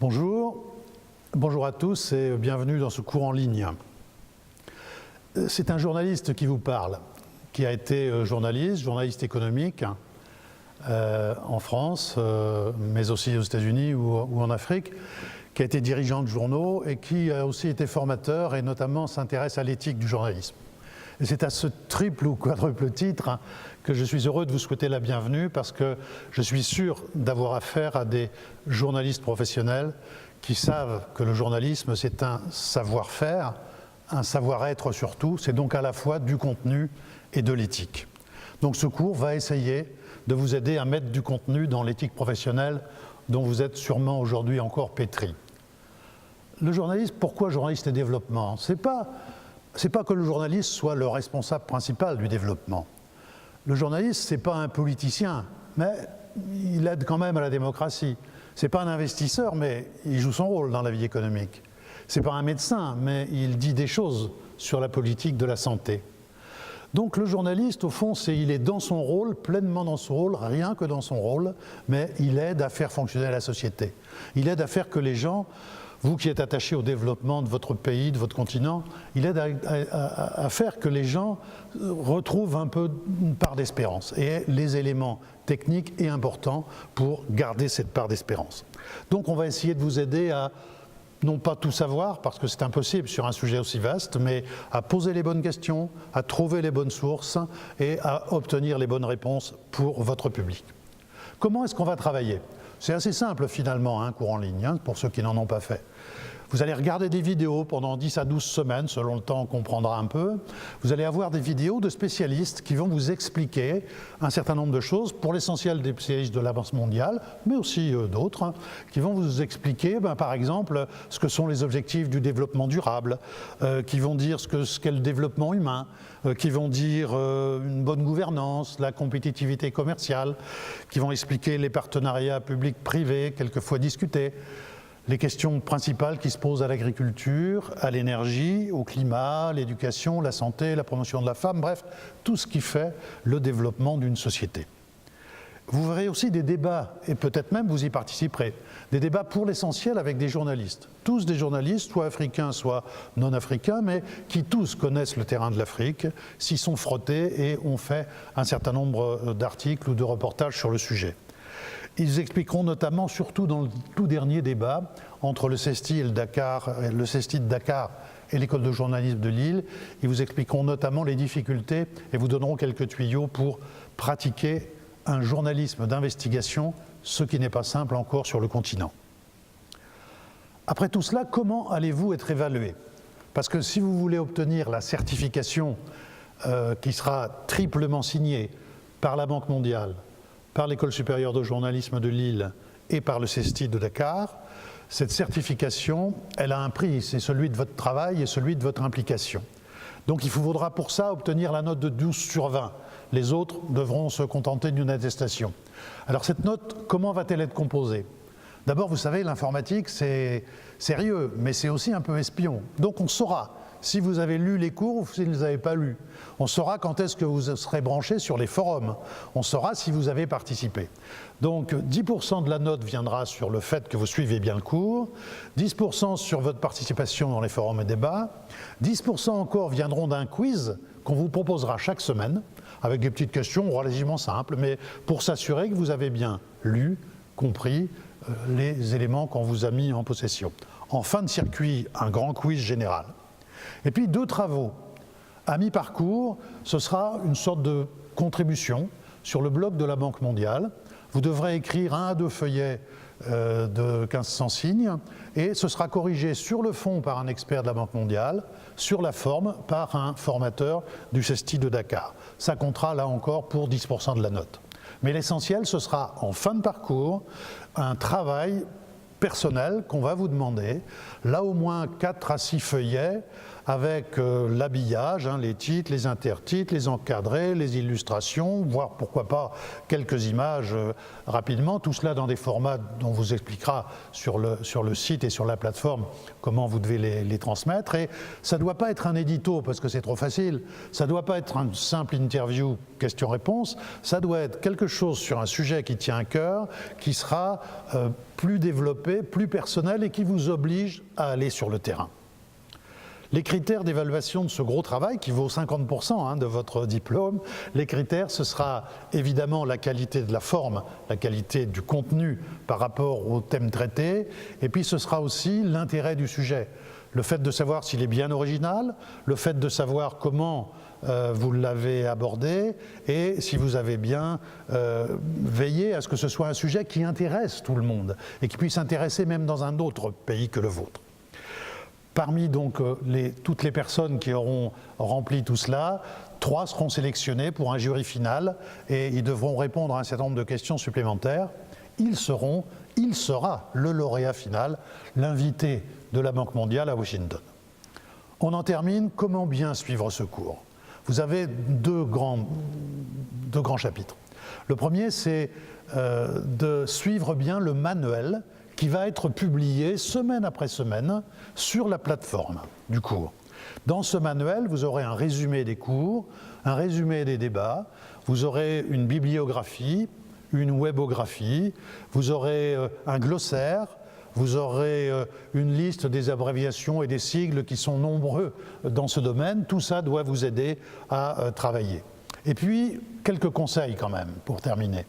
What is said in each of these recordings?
Bonjour, bonjour à tous et bienvenue dans ce cours en ligne. C'est un journaliste qui vous parle, qui a été journaliste économique en France, mais aussi aux États-Unis ou en Afrique, qui a été dirigeant de journaux et qui a aussi été formateur et notamment s'intéresse à l'éthique du journalisme. Et c'est à ce triple ou quadruple titre que je suis heureux de vous souhaiter la bienvenue parce que je suis sûr d'avoir affaire à des journalistes professionnels qui savent que le journalisme c'est un savoir-faire, un savoir-être surtout, c'est donc à la fois du contenu et de l'éthique. Donc ce cours va essayer de vous aider à mettre du contenu dans l'éthique professionnelle dont vous êtes sûrement aujourd'hui encore pétri. Le journalisme, pourquoi journaliste et développement? C'est pas que le journaliste soit le responsable principal du développement. Le journaliste, c'est pas un politicien, mais il aide quand même à la démocratie. C'est pas un investisseur, mais il joue son rôle dans la vie économique. C'est pas un médecin, mais il dit des choses sur la politique de la santé. Donc le journaliste, au fond, il est dans son rôle, pleinement dans son rôle, rien que dans son rôle, mais il aide à faire fonctionner la société. Il aide à faire que les gens, vous qui êtes attachés au développement de votre pays, de votre continent, il aide à faire que les gens retrouvent un peu une part d'espérance et les éléments techniques et importants pour garder cette part d'espérance. Donc on va essayer de vous aider à non pas tout savoir, parce que c'est impossible sur un sujet aussi vaste, mais à poser les bonnes questions, à trouver les bonnes sources et à obtenir les bonnes réponses pour votre public. Comment est-ce qu'on va travailler? C'est assez simple finalement, un cours en ligne, pour ceux qui n'en ont pas fait. Vous allez regarder des vidéos pendant 10 à 12 semaines, selon le temps qu'on prendra un peu. Vous allez avoir des vidéos de spécialistes qui vont vous expliquer un certain nombre de choses, pour l'essentiel des spécialistes de la Banque mondiale, mais aussi d'autres, qui vont vous expliquer, par exemple, ce que sont les objectifs du développement durable, qui vont dire ce qu'est le développement humain, qui vont dire une bonne gouvernance, la compétitivité commerciale, qui vont expliquer les partenariats publics-privés, quelquefois discutés, les questions principales qui se posent à l'agriculture, à l'énergie, au climat, l'éducation, la santé, la promotion de la femme, bref, tout ce qui fait le développement d'une société. Vous verrez aussi des débats, et peut-être même vous y participerez, des débats pour l'essentiel avec des journalistes. Tous des journalistes, soit africains, soit non-africains, mais qui tous connaissent le terrain de l'Afrique, s'y sont frottés et ont fait un certain nombre d'articles ou de reportages sur le sujet. Ils expliqueront notamment, surtout dans le tout dernier débat, entre le CESTI et le CESTI de Dakar et l'école de journalisme de Lille, ils vous expliqueront notamment les difficultés et vous donneront quelques tuyaux pour pratiquer un journalisme d'investigation, ce qui n'est pas simple encore sur le continent. Après tout cela, comment allez-vous être évalué? Parce que si vous voulez obtenir la certification qui sera triplement signée par la Banque mondiale, par l'École supérieure de journalisme de Lille et par le CESTI de Dakar, cette certification, elle a un prix, c'est celui de votre travail et celui de votre implication. Donc il vous faudra pour ça obtenir la note de 12 sur 20. Les autres devront se contenter d'une attestation. Alors cette note, comment va-t-elle être composée? D'abord, vous savez, l'informatique, c'est sérieux, mais c'est aussi un peu espion. Donc on saura si vous avez lu les cours ou si vous ne les avez pas lus. On saura quand est-ce que vous serez branché sur les forums. On saura si vous avez participé. Donc 10% de la note viendra sur le fait que vous suivez bien le cours, 10% sur votre participation dans les forums et débats, 10% encore viendront d'un quiz qu'on vous proposera chaque semaine, avec des petites questions relativement simples, mais pour s'assurer que vous avez bien lu, compris les éléments qu'on vous a mis en possession. En fin de circuit, un grand quiz général. Et puis 2 travaux. À mi-parcours, ce sera une sorte de contribution sur le blog de la Banque mondiale. Vous devrez écrire 1 à 2 feuillets de 1500 signes et ce sera corrigé sur le fond par un expert de la Banque mondiale, sur la forme par un formateur du CESTI de Dakar. Ça comptera là encore pour 10% de la note. Mais l'essentiel, ce sera en fin de parcours un travail personnel qu'on va vous demander, là au moins 4 à 6 feuillets avec l'habillage, les titres, les intertitres, les encadrés, les illustrations, voire pourquoi pas quelques images rapidement, tout cela dans des formats dont on vous expliquera sur le site et sur la plateforme comment vous devez les transmettre. Et ça ne doit pas être un édito parce que c'est trop facile, ça ne doit pas être une simple interview question-réponse, ça doit être quelque chose sur un sujet qui tient à cœur, qui sera plus développé, plus personnel et qui vous oblige à aller sur le terrain. Les critères d'évaluation de ce gros travail, qui vaut 50% de votre diplôme, les critères, ce sera évidemment la qualité de la forme, la qualité du contenu par rapport au thème traité, et puis ce sera aussi l'intérêt du sujet. Le fait de savoir s'il est bien original, le fait de savoir comment vous l'avez abordé et si vous avez bien veillé à ce que ce soit un sujet qui intéresse tout le monde et qui puisse intéresser même dans un autre pays que le vôtre. Parmi donc toutes les personnes qui auront rempli tout cela, 3 seront sélectionnées pour un jury final et ils devront répondre à un certain nombre de questions supplémentaires. Il sera le lauréat final, l'invité de la Banque mondiale à Washington. On en termine, comment bien suivre ce cours? Vous avez deux grands chapitres. Le premier, c'est de suivre bien le manuel qui va être publié semaine après semaine sur la plateforme du cours. Dans ce manuel, vous aurez un résumé des cours, un résumé des débats, vous aurez une bibliographie, une webographie, vous aurez un glossaire, vous aurez une liste des abréviations et des sigles qui sont nombreux dans ce domaine. Tout ça doit vous aider à travailler. Et puis, quelques conseils quand même pour terminer.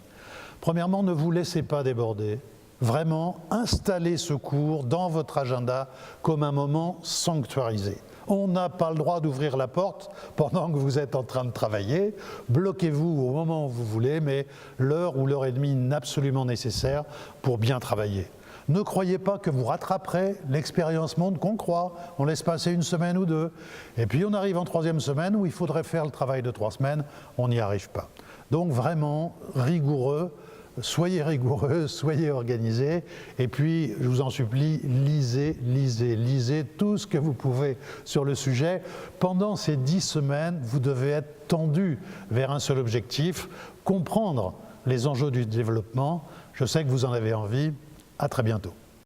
Premièrement, ne vous laissez pas déborder. Vraiment, installez ce cours dans votre agenda comme un moment sanctuarisé. On n'a pas le droit d'ouvrir la porte pendant que vous êtes en train de travailler. Bloquez-vous au moment où vous voulez, mais l'heure ou l'heure et demie n'est absolument nécessaire pour bien travailler. Ne croyez pas que vous rattraperez l'expérience montre qu'on croit. On laisse passer une semaine ou deux. Et puis on arrive en 3e semaine où il faudrait faire le travail de 3 semaines. On n'y arrive pas. Donc vraiment rigoureux. Soyez rigoureux, soyez organisés, et puis, je vous en supplie, lisez tout ce que vous pouvez sur le sujet. Pendant ces 10 semaines, vous devez être tendu vers un seul objectif, comprendre les enjeux du développement. Je sais que vous en avez envie. À très bientôt.